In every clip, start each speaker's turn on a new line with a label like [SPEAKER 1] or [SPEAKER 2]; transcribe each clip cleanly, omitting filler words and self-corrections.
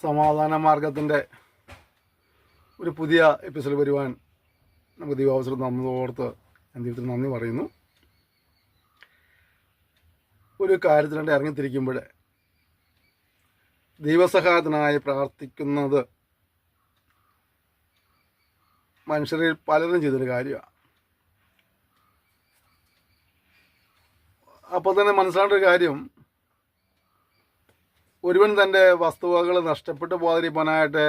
[SPEAKER 1] സമാധാന മാർഗത്തിൻ്റെ ഒരു പുതിയ എപ്പിസോഡ് വരുവാൻ നമുക്ക് ദൈവാവസരം തന്നതോർത്ത് ഞാൻ ദൈവത്തിന് നന്ദി പറയുന്നു. ഒരു കാര്യത്തിനായിട്ട് ഇറങ്ങിത്തിരിക്കുമ്പോൾ ദൈവസഹായത്തിനായി പ്രാർത്ഥിക്കുന്നത് മനുഷ്യരിൽ പലരും ചെയ്തൊരു കാര്യമാണ്. അപ്പോൾ തന്നെ മനസ്സിലാക്കേണ്ട ഒരു കാര്യം, ഒരുവൻ തൻ്റെ വസ്തുവകൾ നഷ്ടപ്പെട്ടു പോകാതിരിക്കാനായിട്ട്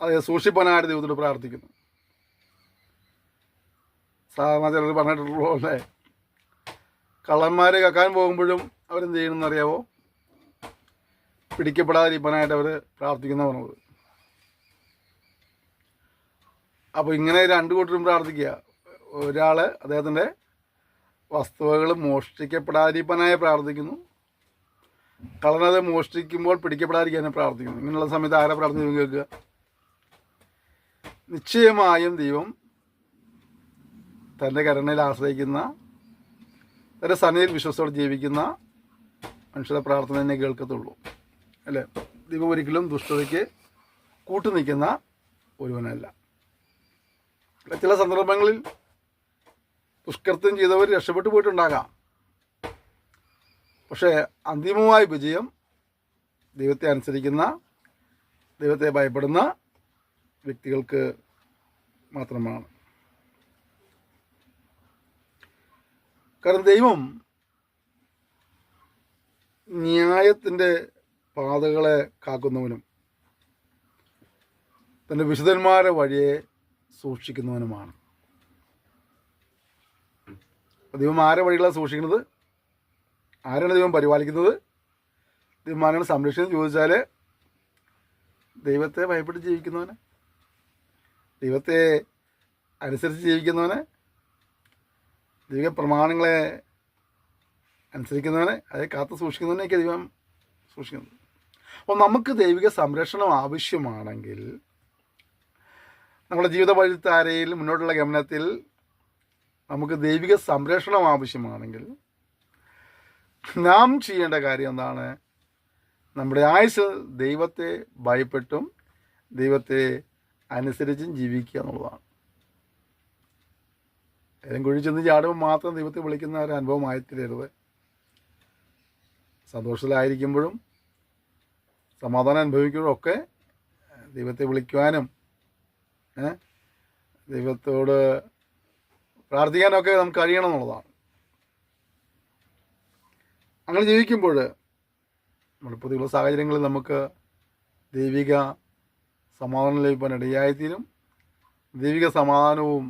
[SPEAKER 1] അത് സൂക്ഷിപ്പാനായിട്ട് ദൈവത്തോട് പ്രാർത്ഥിക്കുന്നു. സാധാരണ ചിലർ പറഞ്ഞിട്ടുള്ള പോലെ കള്ളന്മാർ കക്കാൻ പോകുമ്പോഴും അവരെന്ത് ചെയ്യണമെന്നറിയാവോ? പിടിക്കപ്പെടാതിരിക്കാനായിട്ട് അവർ പ്രാർത്ഥിക്കുന്ന പറഞ്ഞത്. അപ്പോൾ ഇങ്ങനെ രണ്ടു കൂട്ടരും പ്രാർത്ഥിക്കുക. ഒരാൾ അദ്ദേഹത്തിൻ്റെ വസ്തുവകൾ മോഷ്ടിക്കപ്പെടാതിരിക്കാനായി പ്രാർത്ഥിക്കുന്നു, കള്ളനത് മോഷ്ടിക്കുമ്പോൾ പിടിക്കപ്പെടാതിരിക്കാനായി പ്രാർത്ഥിക്കുന്നു. ഇങ്ങനെയുള്ള സമയത്ത് ആരെ പ്രാർത്ഥന കേൾക്കുക? നിശ്ചയമായും ദൈവം തൻ്റെ കരുണയിൽ ആശ്രയിക്കുന്ന, തൻ്റെ സന്നിധിയിൽ വിശ്വസത്തോടെ ജീവിക്കുന്ന മനുഷ്യരുടെ പ്രാർത്ഥന തന്നെ കേൾക്കത്തുള്ളൂ, അല്ലേ? ദൈവം ഒരിക്കലും ദുഷ്ടതയ്ക്ക് കൂട്ടുനിൽക്കുന്ന ഒരുവനല്ല. ചില സന്ദർഭങ്ങളിൽ ദുഷ്കൃത്യം ചെയ്തവർ രക്ഷപ്പെട്ടു പോയിട്ടുണ്ടാകാം. പക്ഷേ അന്തിമമായ വിജയം ദൈവത്തെ അനുസരിക്കുന്ന, ദൈവത്തെ ഭയപ്പെടുന്ന വ്യക്തികൾക്ക് മാത്രമാണ്. കാരണം ദൈവം ന്യായത്തിൻ്റെ പാതകളെ കാക്കുന്നവനും തൻ്റെ വിശുദ്ധന്മാരെ വഴിയെ സൂക്ഷിക്കുന്നവനുമാണ്. ദൈവം ആരെ വഴികളാണ് സൂക്ഷിക്കുന്നത്? ആരാണ് ദൈവം പരിപാലിക്കുന്നത്? ദൈവം ആരാണ് സംരക്ഷിക്കുന്നത് ചോദിച്ചാൽ, ദൈവത്തെ ഭയപ്പെട്ട് ജീവിക്കുന്നവന്, ദൈവത്തെ അനുസരിച്ച് ജീവിക്കുന്നവന്, ദൈവിക പ്രമാണങ്ങളെ അനുസരിക്കുന്നവനെ, അത് കാത്തു സൂക്ഷിക്കുന്നവനെയൊക്കെ ദൈവം സൂക്ഷിക്കുന്നത്. അപ്പോൾ നമുക്ക് ദൈവിക സംരക്ഷണം ആവശ്യമാണെങ്കിൽ, നമ്മുടെ ജീവിത വഴിത്താരയിൽ മുന്നോട്ടുള്ള ഗമനത്തിൽ നമുക്ക് ദൈവിക സംരക്ഷണം ആവശ്യമാണെങ്കിൽ നാം ചെയ്യേണ്ട കാര്യം എന്താണ്? നമ്മുടെ ആയുസ് ദൈവത്തെ ഭയപ്പെട്ടും ദൈവത്തെ അനുസരിച്ചും ജീവിക്കുക എന്നുള്ളതാണ്. ഏതെങ്കിലും കുഴി ചെന്ന് ചാടുമ്പോൾ മാത്രം ദൈവത്തെ വിളിക്കുന്ന ഒരു അനുഭവം ആയിത്തീരരുത്. സന്തോഷത്തിലായിരിക്കുമ്പോഴും സമാധാനം അനുഭവിക്കുമ്പോഴും ഒക്കെ ദൈവത്തെ വിളിക്കുവാനും ദൈവത്തോട് പ്രാർത്ഥിക്കാനൊക്കെ നമുക്ക് കഴിയണം എന്നുള്ളതാണ്. അങ്ങനെ ജീവിക്കുമ്പോൾ നമ്മുടെ പുതിയ സാഹചര്യങ്ങളിൽ നമുക്ക് ദൈവിക സമാധാനം ലഭിക്കാൻ ഇടയായിത്തീരും. ദൈവിക സമാധാനവും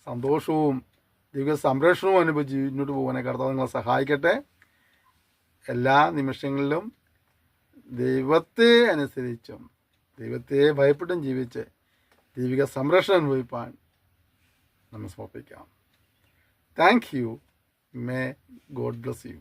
[SPEAKER 1] സന്തോഷവും ദൈവിക സംരക്ഷണവും അനുഭവിച്ച് മുന്നോട്ട് പോകാനായി കർത്താവ് നിങ്ങളെ സഹായിക്കട്ടെ. എല്ലാ നിമിഷങ്ങളിലും ദൈവത്തെ അനുസരിച്ചും ദൈവത്തെ ഭയപ്പെട്ടും ജീവിച്ച് ദൈവിക സംരക്ഷണം അനുഭവിപ്പാൻ നമ്മൾ സമർപ്പിക്കാം. Thank you. May God bless you.